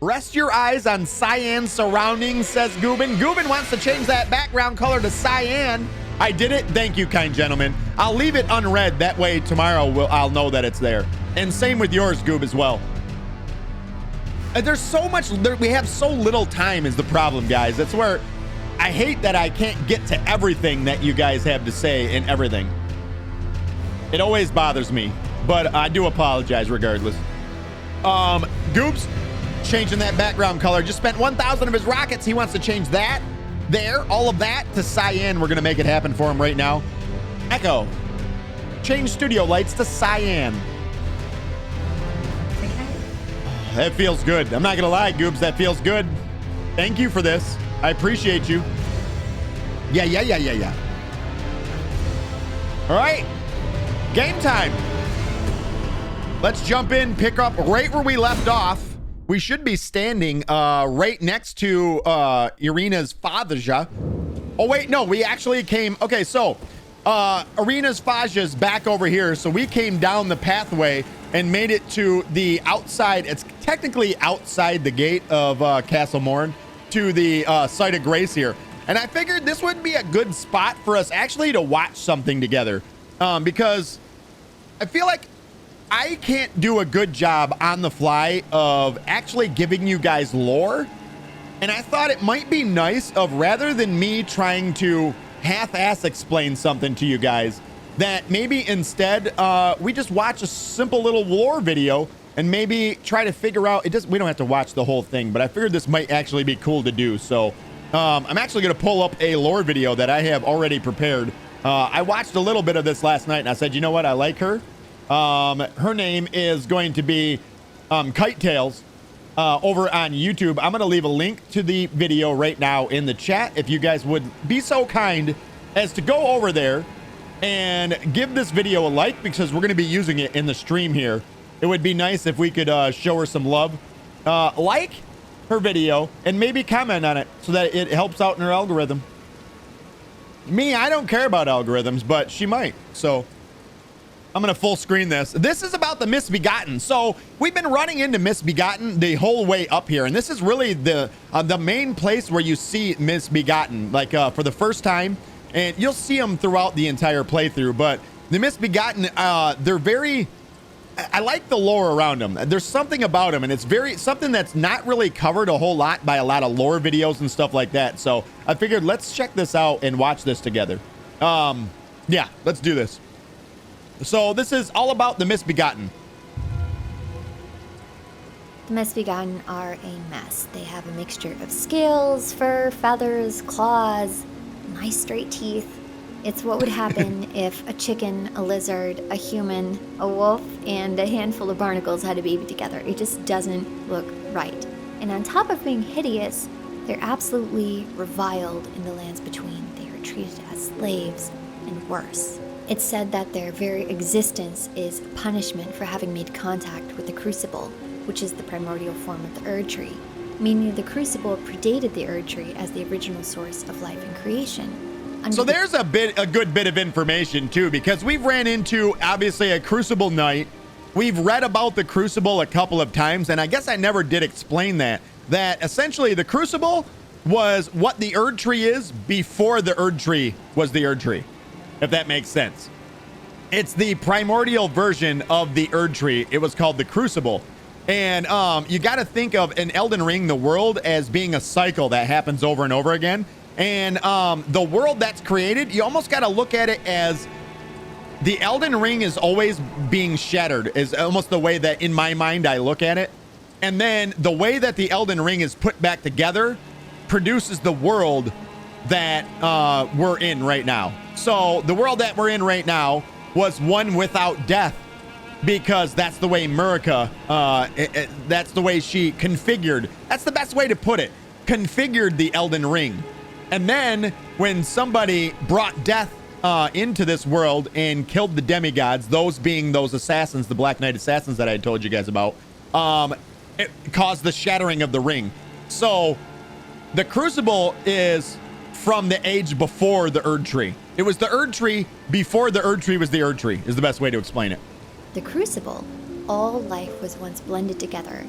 Rest your eyes on cyan surroundings, says Goobin. Goobin wants to change that background color to cyan. I did it. Thank you, kind gentlemen. I'll leave it unread. That way tomorrow I'll know that it's there. And same with yours, Goob, as well. There's so much, we have so little time is the problem, guys. That's where I hate that I can't get to everything that you guys have to say and everything. It always bothers me, but I do apologize regardless. Goobs, changing that background color. Just spent 1,000 of his rockets. He wants to change that there, all of that to cyan. We're going to make it happen for him right now. Echo, change studio lights to cyan. That feels good. I'm not going to lie, Goobs. That feels good. Thank you for this. I appreciate you. Yeah. All right. Game time. Let's jump in, pick up right where we left off. We should be standing right next to Irina's Faja. Oh, wait, no, we actually came. Okay, so Irina's Faja's back over here. So we came down the pathway and made it to the outside. It's technically outside the gate of Castle Morn to the site of grace here. And I figured this would be a good spot for us actually to watch something together because I feel like I can't do a good job on the fly of actually giving you guys lore. And I thought it might be nice of rather than me trying to half-ass explain something to you guys, that maybe instead we just watch a simple little lore video and maybe try to figure out, we don't have to watch the whole thing, but I figured this might actually be cool to do. So I'm actually going to pull up a lore video that I have already prepared. I watched a little bit of this last night and I said, you know what? I like her. Her name is going to be Kite Tails over on YouTube. I'm going to leave a link to the video right now in the chat. If you guys would be so kind as to go over there and give this video a like, because we're going to be using it in the stream here. It would be nice if we could show her some love. Like her video and maybe comment on it so that it helps out in her algorithm. Me, I don't care about algorithms, but she might. So I'm going to full screen this. This is about the Misbegotten. So we've been running into Misbegotten the whole way up here. And this is really the main place where you see Misbegotten, like for the first time. And you'll see them throughout the entire playthrough. But the Misbegotten, they're very... I like the lore around them. There's something about them, and it's something that's not really covered a whole lot by a lot of lore videos and stuff like that. So I figured let's check this out and watch this together. Yeah, let's do this. So this is all about the Misbegotten. The Misbegotten are a mess. They have a mixture of scales, fur, feathers, claws, nice straight teeth. It's what would happen if a chicken, a lizard, a human, a wolf, and a handful of barnacles had a baby together. It just doesn't look right. And on top of being hideous, they're absolutely reviled in the lands between. They are treated as slaves and worse. It's said that their very existence is punishment for having made contact with the Crucible, which is the primordial form of the Erdtree, meaning the Crucible predated the Erdtree as the original source of life and creation. So there's a good bit of information too, because we've ran into obviously a Crucible Knight. We've read about the Crucible a couple of times, and I guess I never did explain that essentially the Crucible was what the Erdtree is before the Erdtree was the Erdtree, if that makes sense. It's the primordial version of the Erdtree. It was called the Crucible. And you got to think of an Elden Ring, the world, as being a cycle that happens over and over again. And the world that's created, you almost got to look at it as the Elden Ring is always being shattered, is almost the way that in my mind I look at it. And then the way that the Elden Ring is put back together produces the world that we're in right now. So the world that we're in right now was one without death, because that's the way Marika, that's the way she configured. That's the best way to put it. Configured the Elden Ring. And then when somebody brought death into this world and killed the demigods, those being those assassins, the Black Knight assassins that I had told you guys about, it caused the shattering of the ring. So the Crucible is from the age before the Erdtree. It was the Erdtree before the Erdtree was the Erdtree, is the best way to explain it. The Crucible, all life was once blended together,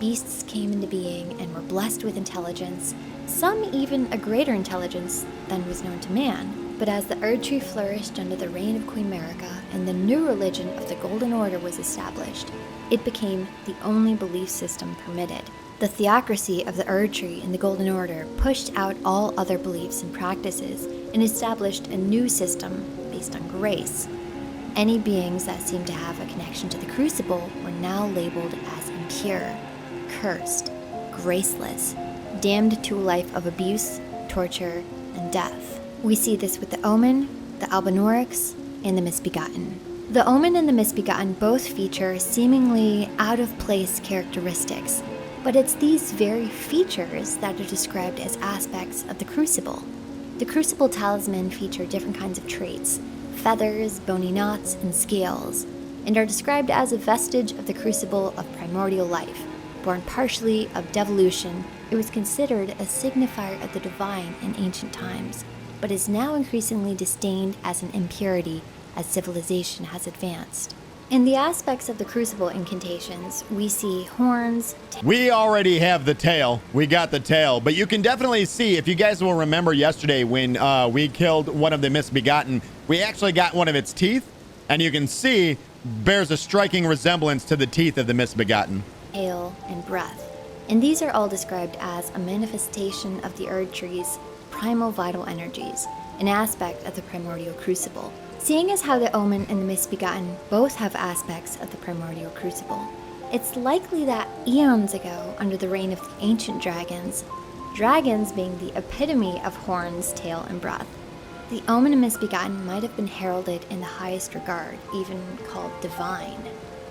beasts came into being and were blessed with intelligence, some even a greater intelligence than was known to man. But as the Erdtree flourished under the reign of Queen Marika and the new religion of the Golden Order was established, it became the only belief system permitted. The theocracy of the Erdtree and the Golden Order pushed out all other beliefs and practices and established a new system based on grace. Any beings that seemed to have a connection to the Crucible were now labeled as impure, cursed, graceless, damned to a life of abuse, torture, and death. We see this with the Omen, the Albinaurics, and the Misbegotten. The Omen and the Misbegotten both feature seemingly out-of-place characteristics, but it's these very features that are described as aspects of the Crucible. The Crucible talisman feature different kinds of traits, feathers, bony knots, and scales, and are described as a vestige of the Crucible of primordial life. Born partially of devolution, it was considered a signifier of the divine in ancient times, but is now increasingly disdained as an impurity as civilization has advanced. In the aspects of the Crucible incantations, we see horns. We already have the tail. We got the tail, but you can definitely see, if you guys will remember yesterday when we killed one of the Misbegotten, we actually got one of its teeth, and you can see bears a striking resemblance to the teeth of the Misbegotten. Hail and breath. And these are all described as a manifestation of the Erdtree's primal vital energies, an aspect of the primordial crucible. Seeing as how the Omen and the Misbegotten both have aspects of the primordial crucible, it's likely that eons ago, under the reign of the ancient dragons being the epitome of horns, tail, and breath, the Omen and Misbegotten might have been heralded in the highest regard, even called divine.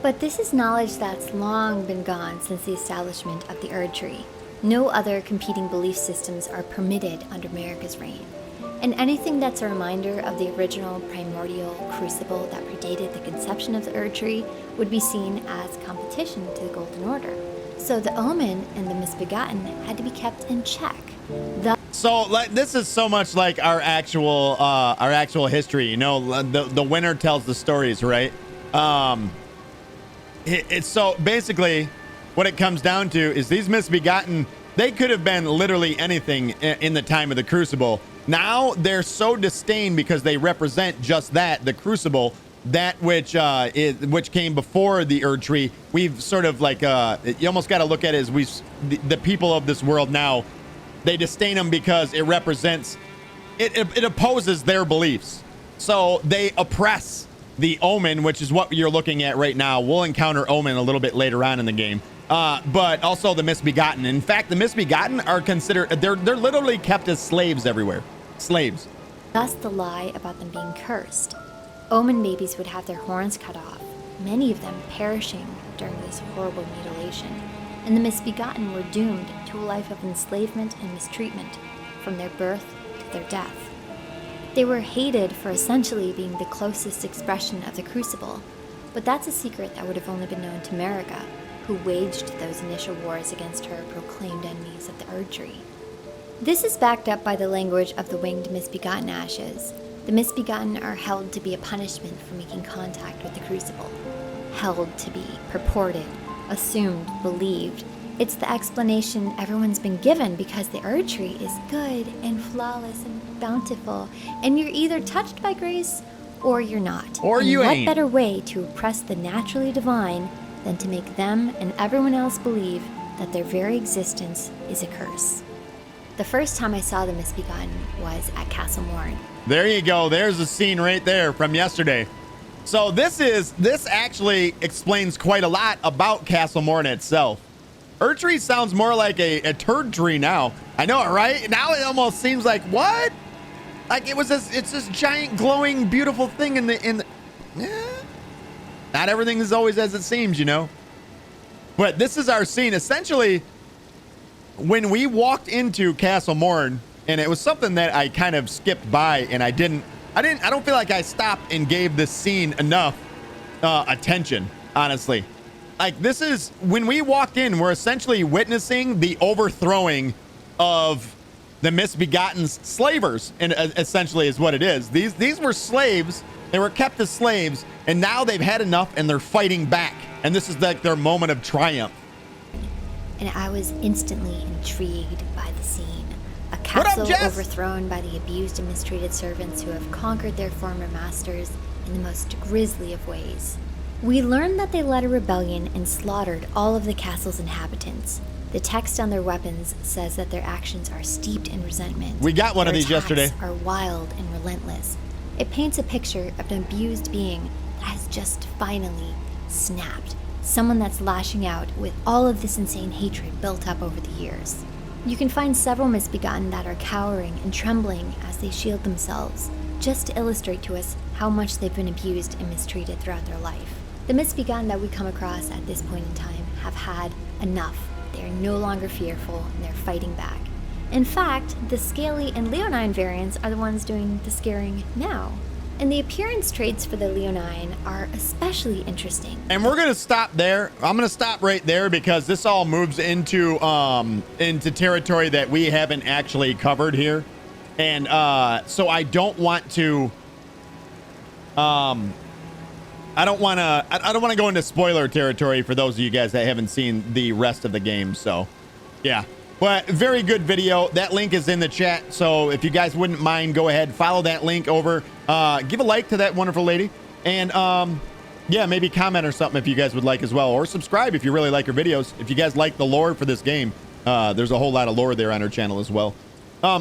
But this is knowledge that's long been gone since the establishment of the Erdtree. No other competing belief systems are permitted under Marika's reign, and anything that's a reminder of the original primordial crucible that predated the conception of the Erdtree would be seen as competition to the Golden Order. So the Omen and the Misbegotten had to be kept in check. So this is so much like our actual history. You know, the winner tells the stories, right? It's so basically what it comes down to is these Misbegotten, they could have been literally anything in the time of the Crucible. Now they're so disdained because they represent just that, the Crucible, that which came before the Erdtree. We've sort of like you almost got to look at it as the people of this world now, they disdain them because it represents, it opposes their beliefs. So they oppress the Omen, which is what you're looking at right now. We'll encounter Omen a little bit later on in the game. But also the Misbegotten. In fact, the Misbegotten are considered, they're literally kept as slaves everywhere. Slaves. Thus the lie about them being cursed. Omen babies would have their horns cut off, many of them perishing during this horrible mutilation, and the Misbegotten were doomed to a life of enslavement and mistreatment from their birth to their death. They were hated for essentially being the closest expression of the Crucible, but that's a secret that would have only been known to Marika, who waged those initial wars against her proclaimed enemies of the Erdtree. This is backed up by the language of the winged Misbegotten ashes. The Misbegotten are held to be a punishment for making contact with the Crucible. Held to be, purported, assumed, believed. It's the explanation everyone's been given because the Erdtree is good and flawless and bountiful, and you're either touched by grace or you're not. Or you ain't. What better way to oppress the naturally divine than to make them and everyone else believe that their very existence is a curse? The first time I saw the Misbegotten was at Castle Morn. There you go. There's a scene right there from yesterday. So this actually explains quite a lot about Castle Morn itself. Erdtree sounds more like a turd tree now. I know it, right? Now it almost seems like, what? Like it's this giant glowing beautiful thing in the not everything is always as it seems, you know. But this is our scene. Essentially, when we walked into Castle Morn, and it was something that I kind of skipped by, and I don't feel like I stopped and gave this scene enough attention, honestly. Like, this is, when we walked in, we're essentially witnessing the overthrowing of the Misbegotten's slavers, and essentially is what it is. These were slaves. They were kept as slaves, and now they've had enough, and they're fighting back. And this is like their moment of triumph. and I was instantly intrigued by the scene. A What up, castle Jess? overthrown by the abused and mistreated servants who have conquered their former masters in the most grisly of ways. We learned that they led a rebellion and slaughtered all of the castle's inhabitants. The text on their weapons says that their actions are steeped in resentment. We got one of Their these attacks yesterday. are wild and relentless. It paints a picture of an abused being that has just finally snapped. Someone that's lashing out with all of this insane hatred built up over the years. You can find several misbegotten that are cowering and trembling as they shield themselves, just to illustrate to us how much they've been abused and mistreated throughout their life. The misbegotten that we come across at this point in time have had enough. They are no longer fearful and they're fighting back. In fact, the Scaly and Leonine variants are the ones doing the scaring now. And the appearance traits for the Leonine are especially interesting. And we're gonna stop there. I'm gonna stop right there because this all moves into territory that we haven't actually covered here, and so I don't want to. I don't want to go into spoiler territory for those of you guys that haven't seen the rest of the game. So, yeah. But very good video. That link is in the chat. So if you guys wouldn't mind, go ahead, follow that link over. Give a like to that wonderful lady. And yeah, maybe comment or something if you guys would like as well. Or subscribe if you really like her videos. If you guys like the lore for this game, there's a whole lot of lore there on her channel as well.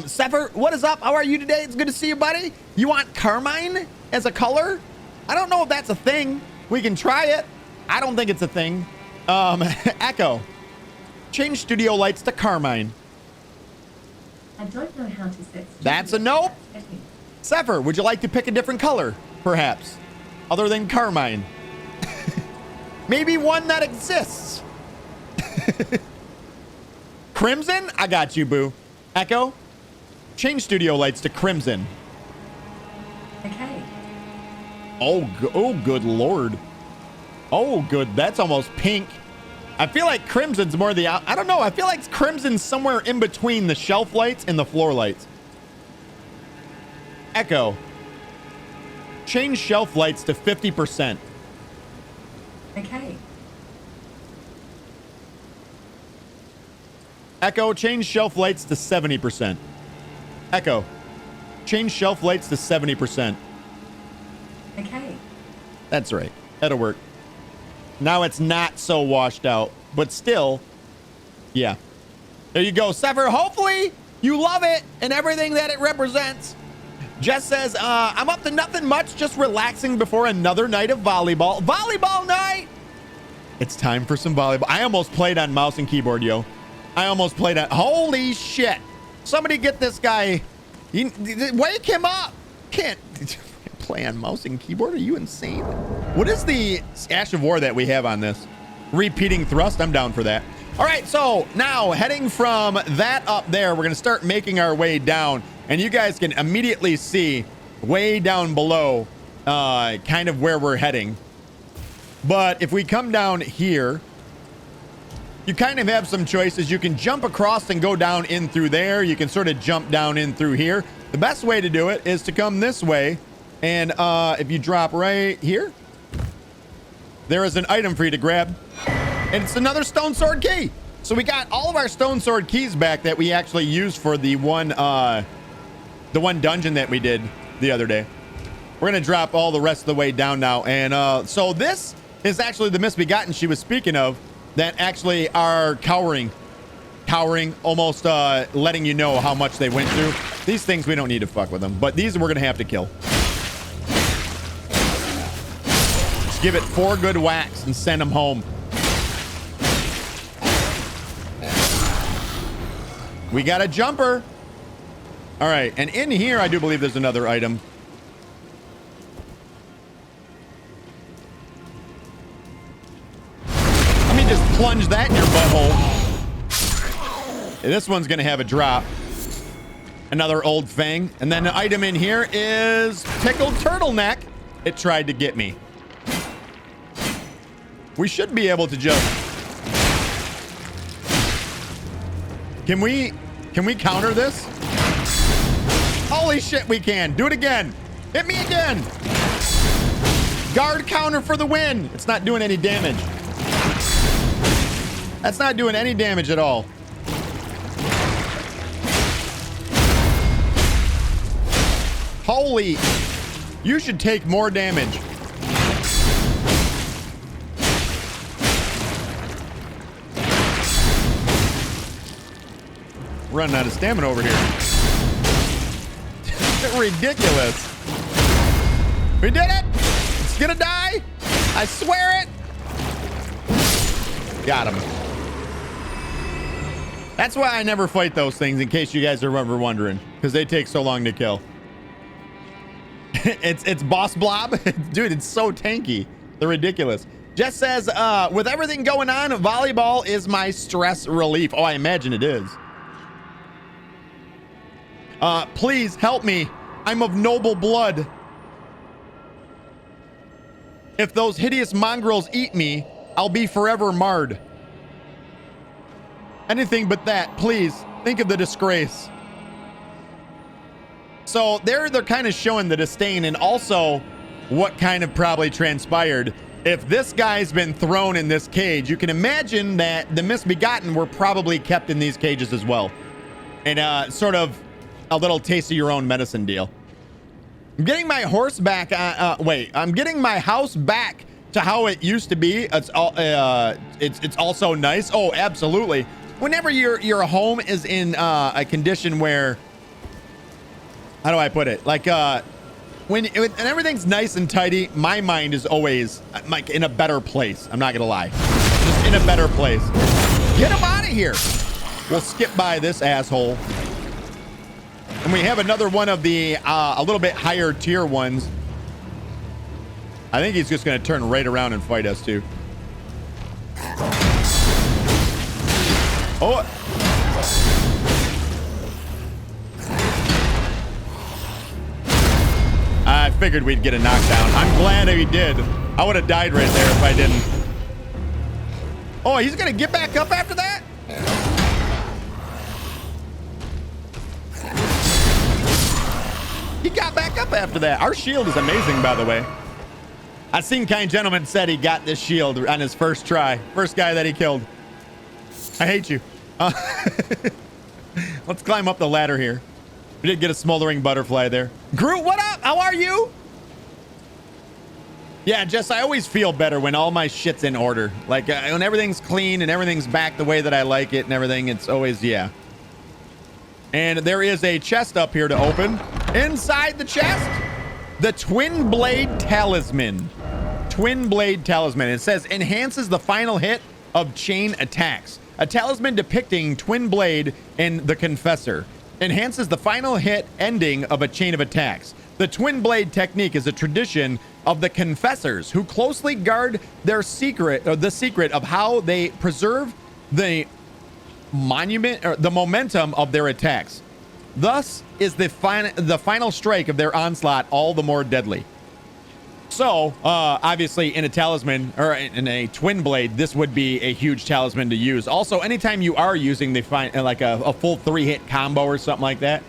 Sefer, what is up? How are you today? It's good to see you, buddy. You want carmine as a color? I don't know if that's a thing. We can try it. I don't think it's a thing. Echo. Change studio lights to carmine. I don't know how to set. That's a nope. Sefer, would you like to pick a different color, perhaps, other than carmine? Maybe one that exists. Crimson? I got you, boo. Echo, change studio lights to crimson. Okay. Oh, good lord. Oh, good. That's almost pink. I feel like crimson's more the... I don't know. I feel like crimson's somewhere in between the shelf lights and the floor lights. Echo. Change shelf lights to 50%. Okay. Echo, change shelf lights to 70%. Echo. Change shelf lights to 70%. Okay. That's right. That'll work. Now it's not so washed out, but still, yeah. There you go, Sever. Hopefully you love it and everything that it represents. Jess says, I'm up to nothing much, just relaxing before another night of volleyball. Volleyball night! It's time for some volleyball. I almost played on mouse and keyboard, yo. I almost played on... Holy shit. Somebody get this guy... Wake him up. Can't... play on mouse and keyboard? Are you insane? What is the Ash of War that we have on this? Repeating thrust? I'm down for that. All right, so now heading from that up there, we're going to start making our way down, and you guys can immediately see way down below kind of where we're heading. But if we come down here, you kind of have some choices. You can jump across and go down in through there. You can sort of jump down in through here. The best way to do it is to come this way. And if you drop right here, there is an item for you to grab. And it's another stone sword key. So we got all of our stone sword keys back that we actually used for the one dungeon that we did the other day. We're going to drop all the rest of the way down now. And so this is actually the misbegotten she was speaking of that actually are cowering, almost letting you know how much they went through. These things, we don't need to fuck with them, but these we're going to have to kill. Give it 4 good whacks and send them home. We got a jumper. All right, and in here, I do believe there's another item. Let me just plunge that in your butthole. This one's gonna have a drop. Another old fang. And then the item in here is pickled turtleneck. It tried to get me. We should be able to just... Can we counter this? Holy shit, we can. Do it again. Hit me again. Guard counter for the win. It's not doing any damage. That's not doing any damage at all. Holy, you should take more damage. Running out of stamina over here. Ridiculous. We did it. It's gonna die. I swear it. Got him. That's why I never fight those things, in case you guys are ever wondering, because they take so long to kill. It's boss blob. Dude, it's so tanky. They're ridiculous. Jess says, with everything going on, volleyball is my stress relief. Oh, I imagine it is. Please help me. I'm of noble blood. If those hideous mongrels eat me, I'll be forever marred. Anything but that, please. Think of the disgrace. So they're kind of showing the disdain, and also what kind of probably transpired. If this guy's been thrown in this cage, you can imagine that the misbegotten were probably kept in these cages as well. And sort of a little taste of your own medicine deal. I'm getting my horse back. I'm getting my house back to how it used to be. It's also nice. Oh, absolutely. Whenever your home is in a condition where, how do I put it? Like when everything's nice and tidy, my mind is always like in a better place. I'm not gonna lie, just in a better place. Get him out of here. We'll skip by this asshole. And we have another one of the a little bit higher tier ones. I think he's just going to turn right around and fight us too. Oh. I figured we'd get a knockdown. I'm glad he did. I would have died right there if I didn't. Oh, he's going to get back up after that? He got back up after that. Our shield is amazing, by the way. I seen Kind Gentleman said he got this shield on his first try. First guy that he killed. I hate you. Let's climb up the ladder here. We did get a smoldering butterfly there. Groot, what up? How are you? Yeah, Jess, I always feel better when all my shit's in order. Like when everything's clean and everything's back the way that I like it and everything, it's always, yeah. And there is a chest up here to open. Inside the chest, the Twin Blade Talisman. Twin Blade Talisman. It says enhances the final hit of chain attacks. A talisman depicting Twin Blade and the Confessor. Enhances the final hit ending of a chain of attacks. The Twin Blade technique is a tradition of the Confessors, who closely guard their secret, or the secret of how they preserve the monument or the momentum of their attacks. Thus is the final strike of their onslaught all the more deadly. So obviously in a talisman or in a twin blade, this would be a huge talisman to use. Also, anytime you are using the like a full 3-hit combo or something like that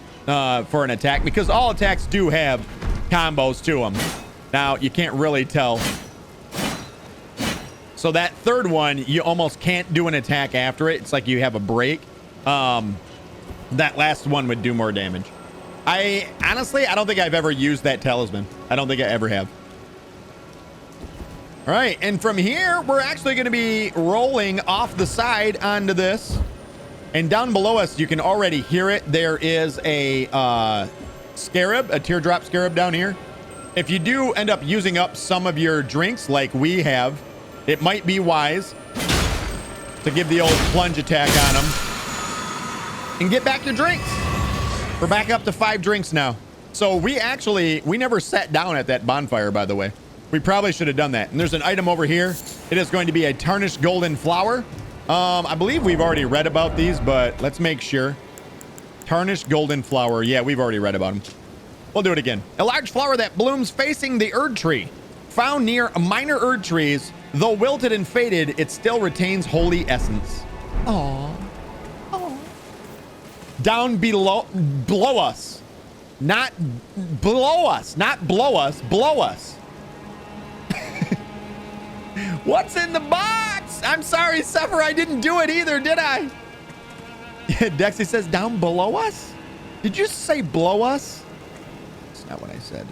for an attack, because all attacks do have combos to them. Now you can't really tell. So that third one, you almost can't do an attack after it. It's like you have a break. That last one would do more damage. Honestly, I don't think I've ever used that talisman. I don't think I ever have. All right, and from here, we're actually going to be rolling off the side onto this. And down below us, you can already hear it. There is a scarab, a teardrop scarab down here. If you do end up using up some of your drinks like we have, it might be wise to give the old plunge attack on them and get back your drinks. We're back up to 5 drinks now. So we never sat down at that bonfire, by the way. We probably should have done that. And there's an item over here. It is going to be a tarnished golden flower. I believe we've already read about these, but let's make sure. Tarnished golden flower. Yeah, we've already read about them. We'll do it again. A large flower that blooms facing the Erdtree. Found near minor Erdtrees. Though wilted and faded, it still retains holy essence. Aww. Aww. Down below us. Not below us. Not blow us. Blow us. What's in the box? I'm sorry, Sever. I didn't do it either, did I? Dexy says down below us. Did you say blow us? That's not what I said.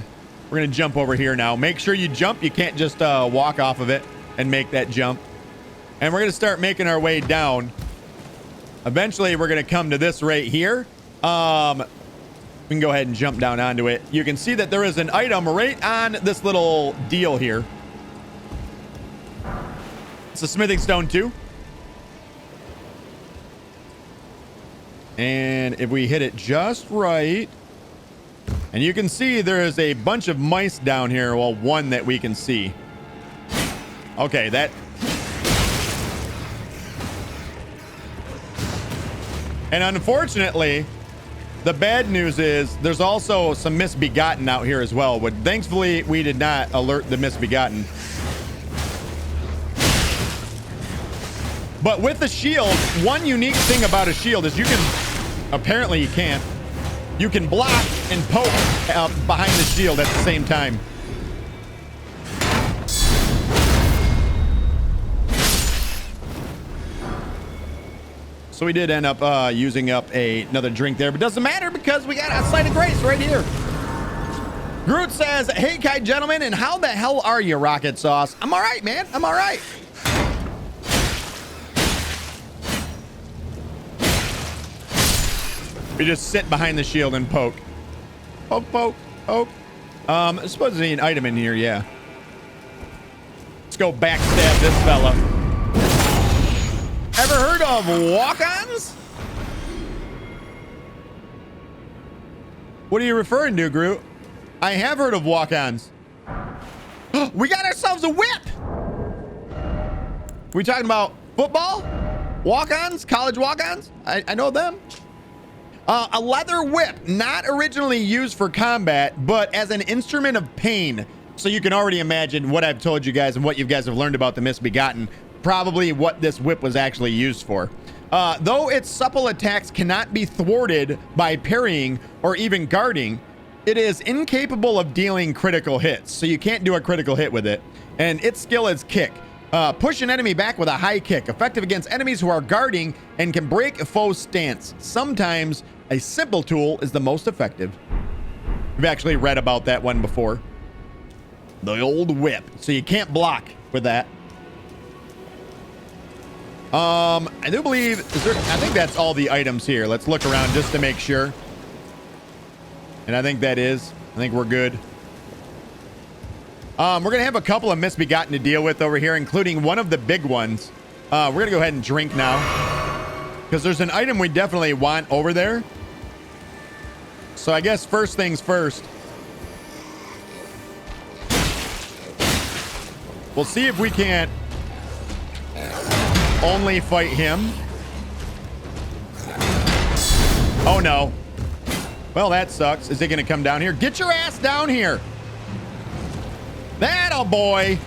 We're going to jump over here now. Make sure you jump. You can't just walk off of it and make that jump. And we're going to start making our way down. Eventually, we're going to come to this right here. We can go ahead and jump down onto it. You can see that there is an item right on this little deal here. It's a smithing stone too. And if we hit it just right, and you can see there is a bunch of mice down here. Well, one that we can see. Okay, that... And unfortunately, the bad news is there's also some misbegotten out here as well. But thankfully, we did not alert the misbegotten. But with the shield, one unique thing about a shield is you can... Apparently you can't. You can block and poke behind the shield at the same time. So we did end up using up another drink there, but doesn't matter because we got a sight of grace right here. Groot says, hey, Kai gentlemen, and how the hell are you, Rockitsauce? I'm all right, man. I'm all right. We just sit behind the shield and poke. Poke, poke, poke. I suppose there's an item in here, yeah. Let's go backstab this fella. Ever heard of walk-ons? What are you referring to, Groot? I have heard of walk-ons. We got ourselves a whip! We talking about football? Walk-ons? College walk-ons? I know them. A leather whip, not originally used for combat, but as an instrument of pain. So you can already imagine what I've told you guys and what you guys have learned about the Misbegotten. Probably what this whip was actually used for. Though its supple attacks cannot be thwarted by parrying or even guarding, it is incapable of dealing critical hits. So you can't do a critical hit with it. And its skill is kick. Push an enemy back with a high kick, effective against enemies who are guarding and can break a foe's stance. Sometimes a simple tool is the most effective. We've actually read about that one before. The old whip. So you can't block with that. I do believe, I think that's all the items here. Let's look around just to make sure. And I think that is. I think we're good. We're going to have a couple of Misbegotten to deal with over here, including one of the big ones. We're going to go ahead and drink now. Because there's an item we definitely want over there. So I guess first things first. We'll see if we can't only fight him. Oh, no. Well, that sucks. Is it going to come down here? Get your ass down here. That, oh boy.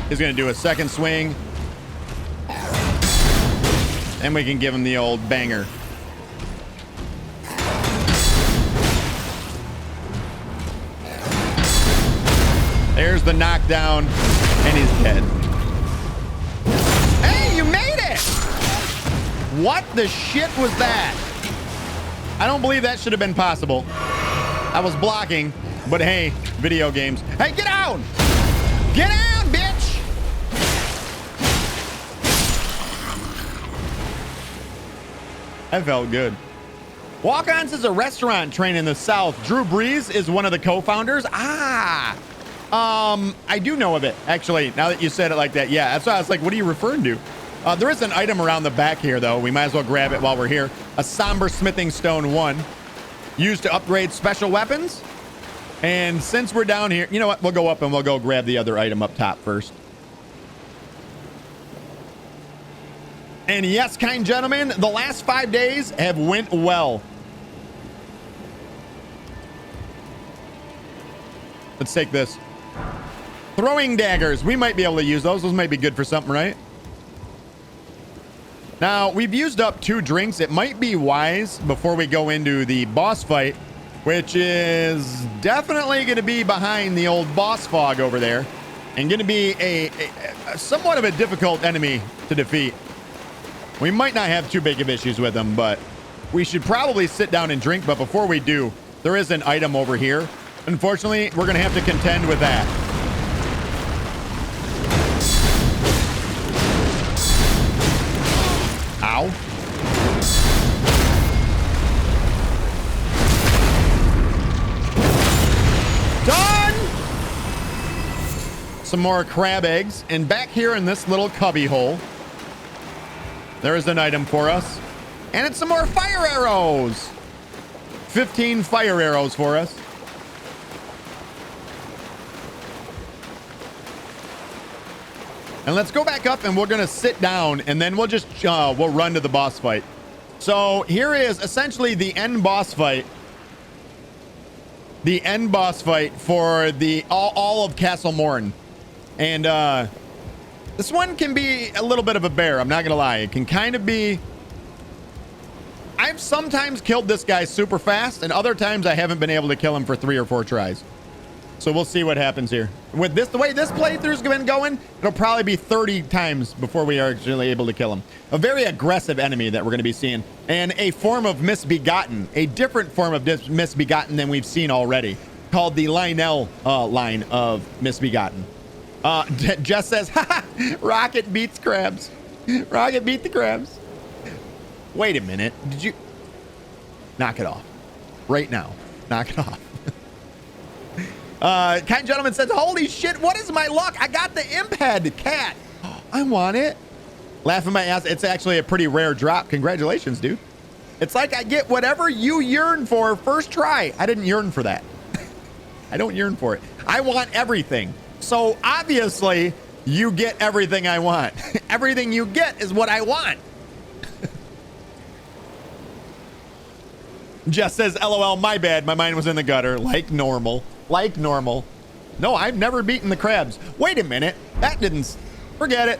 He's going to do a second swing. And we can give him the old banger. There's the knockdown. And he's dead. Hey, you made it! What the shit was that? I don't believe that should have been possible. I was blocking, but hey, video games. Hey, get down! Get down, bitch! That felt good. Walk-Ons is a restaurant chain in the South. Drew Brees is one of the co-founders. I do know of it, actually, now that you said it like that. Yeah, that's why I was like, what are you referring to? There is an item around the back here, though. We might as well grab it while we're here. A somber smithing stone 1. Used to upgrade special weapons. And since we're down here, you know what? We'll go up and we'll go grab the other item up top first. And yes, kind gentlemen, the last 5 days have went well. Let's take this. Throwing daggers. We might be able to use those. Those might be good for something, right? Now, we've used up 2 drinks. It might be wise before we go into the boss fight, which is definitely going to be behind the old boss fog over there. and going to be a somewhat of a difficult enemy to defeat. We might not have too big of issues with him, but we should probably sit down and drink. But before we do, there is an item over here. Unfortunately, we're going to have to contend with that. Ow. Done! Some more crab eggs. And back here in this little cubby hole, there is an item for us. And it's some more fire arrows. 15 fire arrows for us. And let's go back up and we're going to sit down and then we'll just, we'll run to the boss fight. So here is essentially the end boss fight. The end boss fight for the all of Castle Morn. And this one can be a little bit of a bear. I'm not going to lie. It can kind of be. I've sometimes killed this guy super fast and other times I haven't been able to kill him for 3 or 4 tries. So we'll see what happens here. With this, the way this playthrough's been going, it'll probably be 30 times before we are actually able to kill him. A very aggressive enemy that we're going to be seeing. And a form of misbegotten. A different form of misbegotten than we've seen already. Called the Lionel line of misbegotten. Jess says, haha, Rocket beats crabs. Rocket beat the crabs. Wait a minute. Did you... Knock it off. Right now. Knock it off. Kind gentleman says, holy shit, what is my luck? I got the imp head cat. I want it. Laughing my ass. It's actually a pretty rare drop. Congratulations, dude. It's like I get whatever you yearn for first try. I didn't yearn for that. I don't yearn for it. I want everything. So obviously you get everything I want. Everything you get is what I want. Jess says, LOL, my bad. My mind was in the gutter. Like normal. Like normal. No, I've never beaten the crabs. Wait a minute. That didn't... Forget it.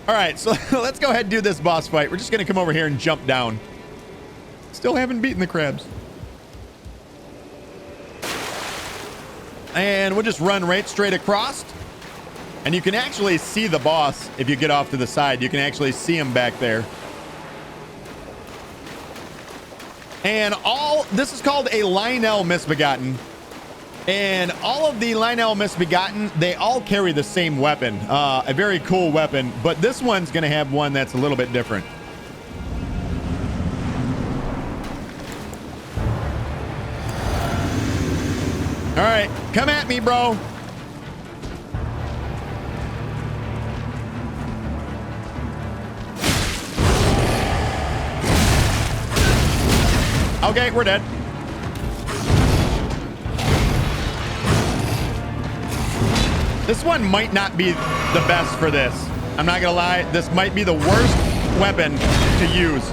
All right, so let's go ahead and do this boss fight. We're just going to come over here and jump down. Still haven't beaten the crabs. And we'll just run right straight across. And you can actually see the boss if you get off to the side. You can actually see him back there. And this is called a Lionel Misbegotten. And all of the Lionel Misbegotten, they all carry the same weapon. A very cool weapon. But this one's going to have one that's a little bit different. All right, come at me, bro. Okay, we're dead. This one might not be the best for this. I'm not gonna lie, this might be the worst weapon to use.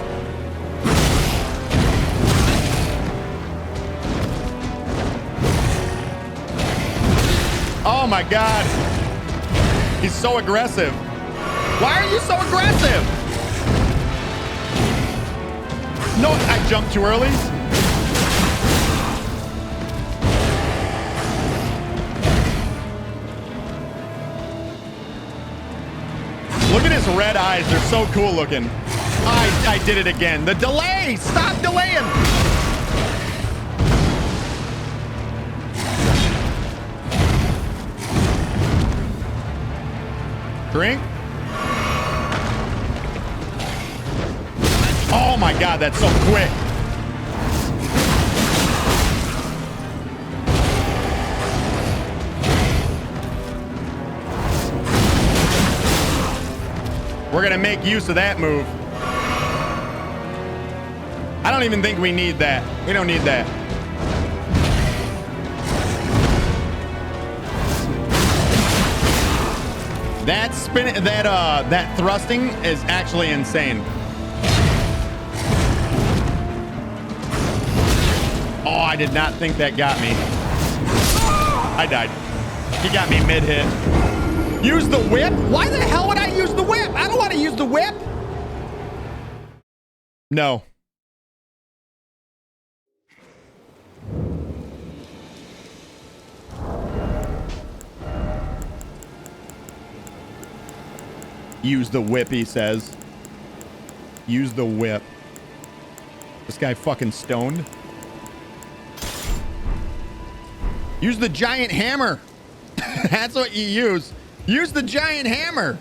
Oh my God. He's so aggressive. Why are you so aggressive? No, I jumped too early. Look at his red eyes. They're so cool looking. I did it again. The delay. Stop delaying. Drink. Oh my God, that's so quick. We're gonna make use of that move. I don't even think we need that. We don't need that. That spin, that thrusting is actually insane. Oh, I did not think that got me. I died. He got me mid-hit. Use the whip? Why the hell would I use the whip? I don't want to use the whip. No. Use the whip, he says. Use the whip. This guy fucking stoned. Use the giant hammer. That's what you use. Use the giant hammer.